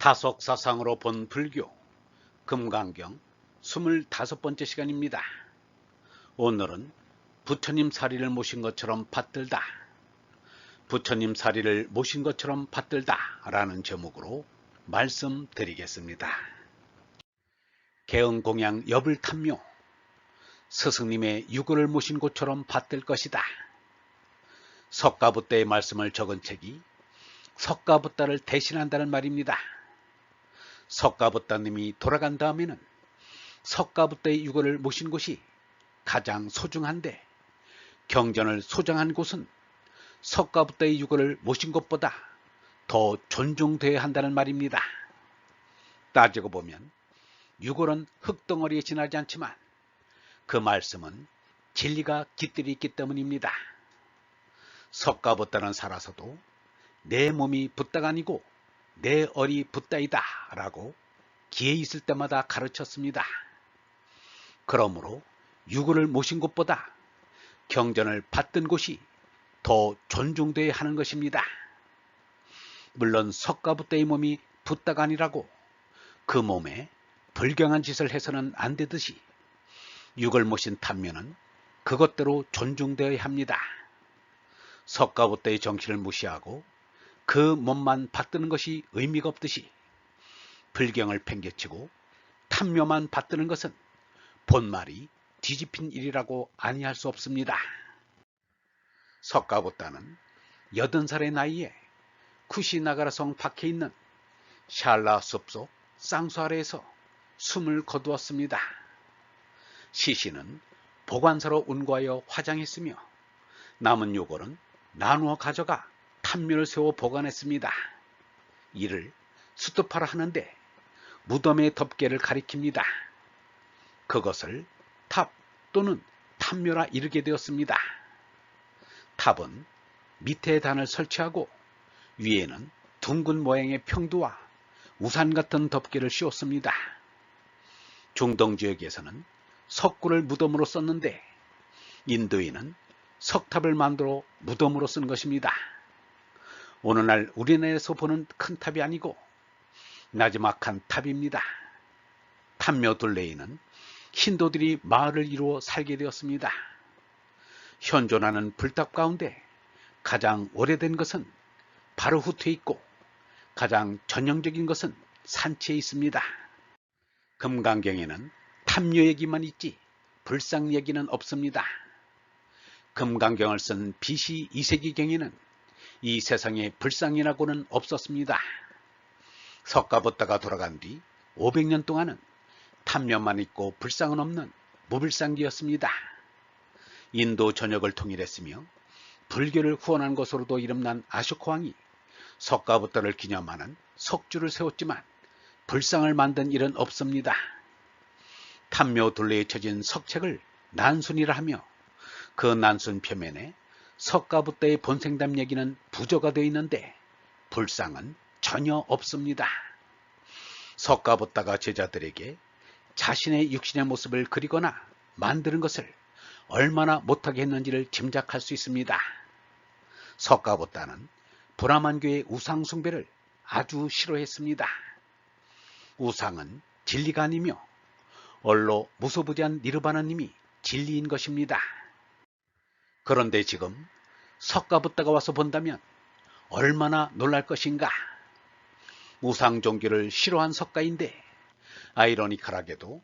다속사상으로 본 불교 금강경 25번째 시간입니다. 오늘은 부처님 사리를 모신 것처럼 받들다, 부처님 사리를 모신 것처럼 받들다 라는 제목으로 말씀드리겠습니다. 개응공양 여불탐묘, 스승님의 유고를 모신 곳처럼 받들 것이다. 석가부다의 말씀을 적은 책이 석가부다를 대신한다는 말입니다. 석가부다님이 돌아간 다음에는 석가부다의 유고를 모신 곳이 가장 소중한데, 경전을 소장한 곳은 석가부다의 유고를 모신 것보다 더 존중되어야 한다는 말입니다. 따지고 보면 유고는 흙덩어리에 지나지 않지만 그 말씀은 진리가 깃들이 있기 때문입니다. 석가부다는 살아서도 내 몸이 붓다가 아니고 내 얼이 붓다이다 라고 기회 있을 때마다 가르쳤습니다. 그러므로 유고를 모신 곳보다 경전을 받든 곳이 더 존중되어야 하는 것입니다. 물론 석가부다의 몸이 붓다가 아니라고 그 몸에 불경한 짓을 해서는 안 되듯이 유고를 모신 탐묘는 그것대로 존중되어야 합니다. 석가부다의 정신을 무시하고 그 몸만 받드는 것이 의미가 없듯이 불경을 팽개치고 탐묘만 받드는 것은 본말이 뒤집힌 일이라고 아니할 수 없습니다. 석가부다는 80살의 나이에 쿠시나가라성 밖에 있는 샬라 숲속 쌍수 아래에서 숨을 거두었습니다. 시신은 보관사로 운구하여 화장했으며 남은 요고는 나누어 가져가 탐묘를 세워 보관했습니다. 이를 수투파라 하는데 무덤의 덮개를 가리킵니다. 그것을 탑 또는 탐묘라 이르게 되었습니다. 탑은 밑에 단을 설치하고 위에는 둥근 모양의 평두와 우산 같은 덮개를 씌웠습니다. 중동 지역에서는 석굴을 무덤으로 썼는데 인도에는 석탑을 만들어 무덤으로 쓴 것입니다. 오늘날 우리나라에서 보는 큰 탑이 아니고 나지막한 탑입니다. 탐묘 둘레에는 힌두들이 마을을 이루어 살게 되었습니다. 현존하는 불탑 가운데 가장 오래된 것은 바르후트에 있고 가장 전형적인 것은 산치에 있습니다. 금강경에는 탐묘 얘기만 있지 불상 얘기는 없습니다. 금강경을 쓴 BC 2세기경에는 이 세상에 불상이라고는 없었습니다. 석가부다가 돌아간 뒤 500년 동안은 탐묘만 있고 불상은 없는 무불상기였습니다. 인도 전역을 통일했으며 불교를 후원한 것으로도 이름난 아쇼카 왕이 석가부다를 기념하는 석주를 세웠지만 불상을 만든 일은 없습니다. 탐묘 둘레에 쳐진 석책을 난순이라 하며 그 난순 표면에 석가부다의 본생담 얘기는 부조가 되어 있는데 불상은 전혀 없습니다. 석가부다가 제자들에게 자신의 육신의 모습을 그리거나 만드는 것을 얼마나 못하게 했는지를 짐작할 수 있습니다. 석가부다는 브라만교의 우상 숭배를 아주 싫어했습니다. 우상은 진리가 아니며 얼로 무소부지한 니르바나님이 진리인 것입니다. 그런데 지금 석가부다가 와서 본다면 얼마나 놀랄 것인가. 우상 종교를 싫어한 석가인데 아이러니컬하게도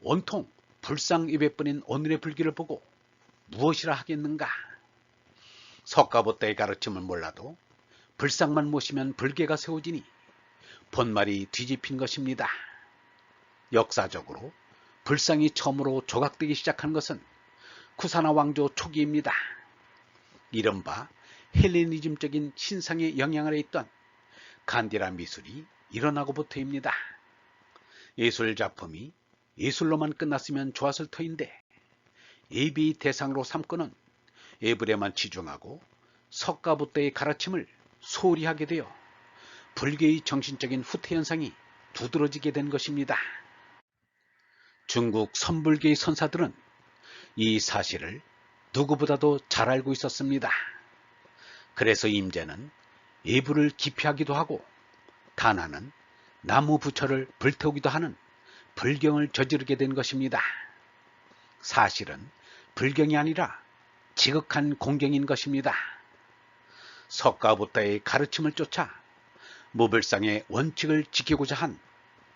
온통 불상 예배뿐인 오늘의 불교를 보고 무엇이라 하겠는가. 석가부다의 가르침을 몰라도 불상만 모시면 불계가 세워지니 본말이 뒤집힌 것입니다. 역사적으로 불상이 처음으로 조각되기 시작한 것은 쿠사나 왕조 초기입니다. 이른바 헬레니즘적인 신상의 영향 아래 있던 간디라 미술이 일어나고부터입니다. 예술 작품이 예술로만 끝났으면 좋았을 터인데 예비 대상으로 삼고는 예불에만 치중하고 석가부다의 가르침을 소홀히 하게 되어 불교의 정신적인 후퇴 현상이 두드러지게 된 것입니다. 중국 선불교의 선사들은 이 사실을 누구보다도 잘 알고 있었습니다. 그래서 임제는 예불을 기피하기도 하고 다나는 나무 부처를 불태우기도 하는 불경을 저지르게 된 것입니다. 사실은 불경이 아니라 지극한 공경인 것입니다. 석가부다의 가르침을 쫓아 무불상의 원칙을 지키고자 한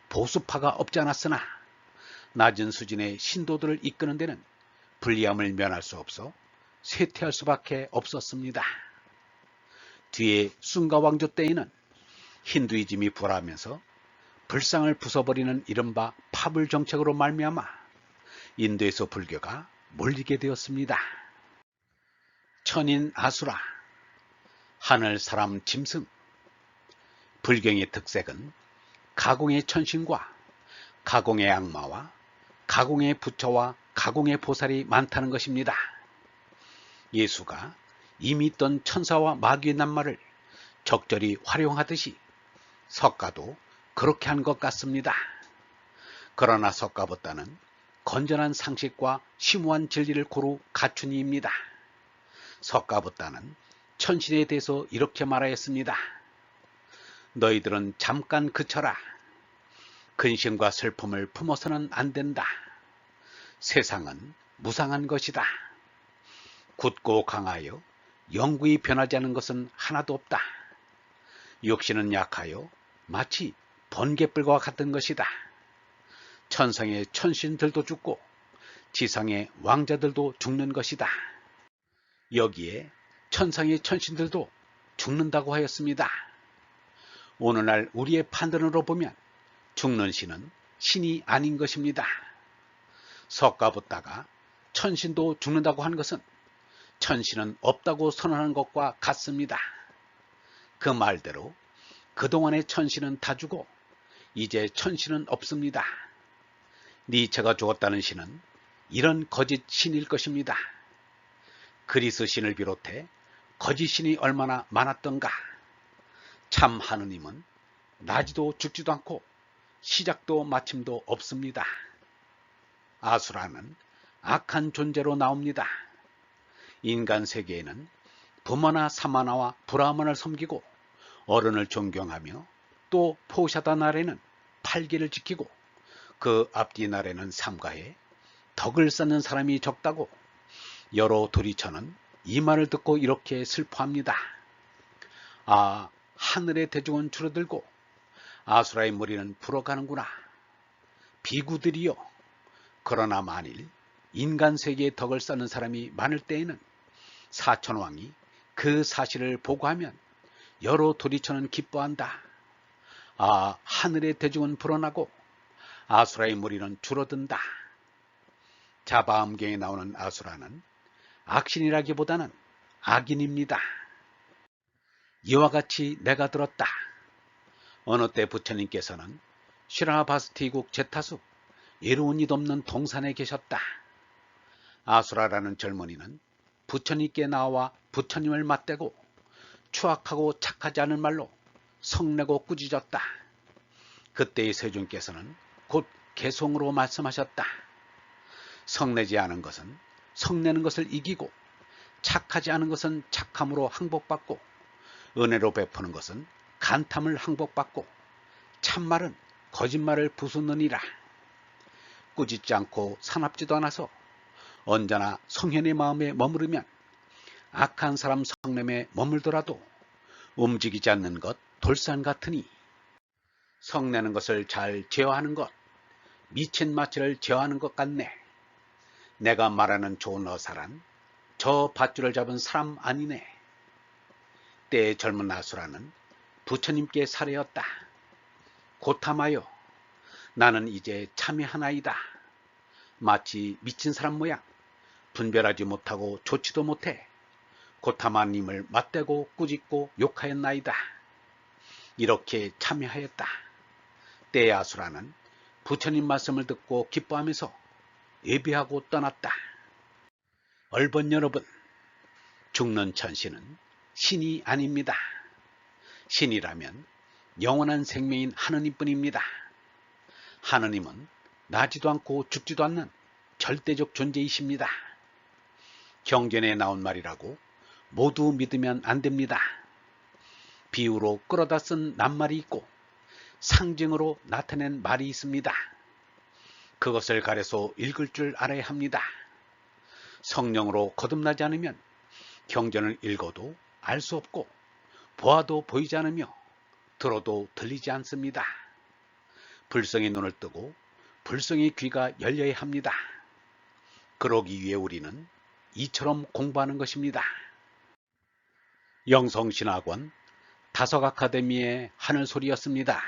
보수파가 없지 않았으나 낮은 수준의 신도들을 이끄는 데는 불리함을 면할 수 없어 쇠퇴할 수밖에 없었습니다. 뒤에 숭가 왕조 때에는 힌두이즘이 부활하면서 불상을 부숴버리는 이른바 파불 정책으로 말미암아 인도에서 불교가 몰리게 되었습니다. 천인 아수라, 하늘 사람 짐승. 불경의 특색은 가공의 천신과 가공의 악마와 가공의 부처와 가공의 보살이 많다는 것입니다. 예수가 이미 있던 천사와 마귀의 낱말을 적절히 활용하듯이 석가도 그렇게 한 것 같습니다. 그러나 석가보다는 건전한 상식과 심오한 진리를 고루 갖춘 이입니다. 석가보다는 천신에 대해서 이렇게 말하였습니다. 너희들은 잠깐 그쳐라. 근심과 슬픔을 품어서는 안 된다. 세상은 무상한 것이다. 굳고 강하여 영구히 변하지 않은 것은 하나도 없다. 육신은 약하여 마치 번갯불과 같은 것이다. 천상의 천신들도 죽고 지상의 왕자들도 죽는 것이다. 여기에 천상의 천신들도 죽는다고 하였습니다. 오늘날 우리의 판단으로 보면 죽는 신은 신이 아닌 것입니다. 석가부다가 천신도 죽는다고 한 것은 천신은 없다고 선언하는 것과 같습니다. 그 말대로 그동안의 천신은 다 죽어 이제 천신은 없습니다. 니체가 죽었다는 신은 이런 거짓 신일 것입니다. 그리스 신을 비롯해 거짓 신이 얼마나 많았던가. 참 하느님은 나지도 죽지도 않고 시작도 마침도 없습니다. 아수라는 악한 존재로 나옵니다. 인간 세계에는 부마나 사마나와 브라흐만을 섬기고 어른을 존경하며 또 포샤다 날에는 팔기를 지키고 그 앞뒤 날에는 삼가해 덕을 쌓는 사람이 적다고 여러 도리처는 이 말을 듣고 이렇게 슬퍼합니다. 아, 하늘의 대중은 줄어들고 아수라의 무리는 불어가는구나. 비구들이여. 그러나 만일 인간 세계에 덕을 쌓는 사람이 많을 때에는 사천왕이 그 사실을 보고하면 여러 도리처는 기뻐한다. 아, 하늘의 대중은 불어나고 아수라의 무리는 줄어든다. 자바암경에 나오는 아수라는 악신이라기보다는 악인입니다. 이와 같이 내가 들었다. 어느 때 부처님께서는 시라바스티국 제타수 이로운 이 없는 동산에 계셨다. 아수라라는 젊은이는 부처님께 나와 부처님을 맞대고 추악하고 착하지 않은 말로 성내고 꾸짖었다. 그때의 세존께서는 곧 개송으로 말씀하셨다. 성내지 않은 것은 성내는 것을 이기고 착하지 않은 것은 착함으로 항복받고 은혜로 베푸는 것은 간탐을 항복받고 참말은 거짓말을 부수느니라. 꾸짖지 않고 사납지도 않아서 언제나 성현의 마음에 머무르면 악한 사람 성냄에 머물더라도 움직이지 않는 것 돌산 같으니 성내는 것을 잘 제어하는 것, 미친 마취를 제어하는 것 같네. 내가 말하는 좋은 어사란 저 밧줄을 잡은 사람 아니네. 때의 젊은 아수라는 부처님께 살해였다. 고탐하여 나는 이제 참여하나이다. 마치 미친 사람 모양 분별하지 못하고 좋지도 못해 고타마님을 맞대고 꾸짖고 욕하였나이다. 이렇게 참여하였다. 때의 아수라는 부처님 말씀을 듣고 기뻐하면서 예배하고 떠났다. 얼번 여러분, 죽는 천신은 신이 아닙니다. 신이라면 영원한 생명인 하느님뿐입니다. 하느님은 나지도 않고 죽지도 않는 절대적 존재이십니다. 경전에 나온 말이라고 모두 믿으면 안 됩니다. 비유로 끌어다 쓴 낱말이 있고 상징으로 나타낸 말이 있습니다. 그것을 가려서 읽을 줄 알아야 합니다. 성령으로 거듭나지 않으면 경전을 읽어도 알 수 없고 보아도 보이지 않으며 들어도 들리지 않습니다. 불성의 눈을 뜨고 불성의 귀가 열려야 합니다. 그러기 위해 우리는 이처럼 공부하는 것입니다. 영성신학원 다석아카데미의 하늘소리였습니다.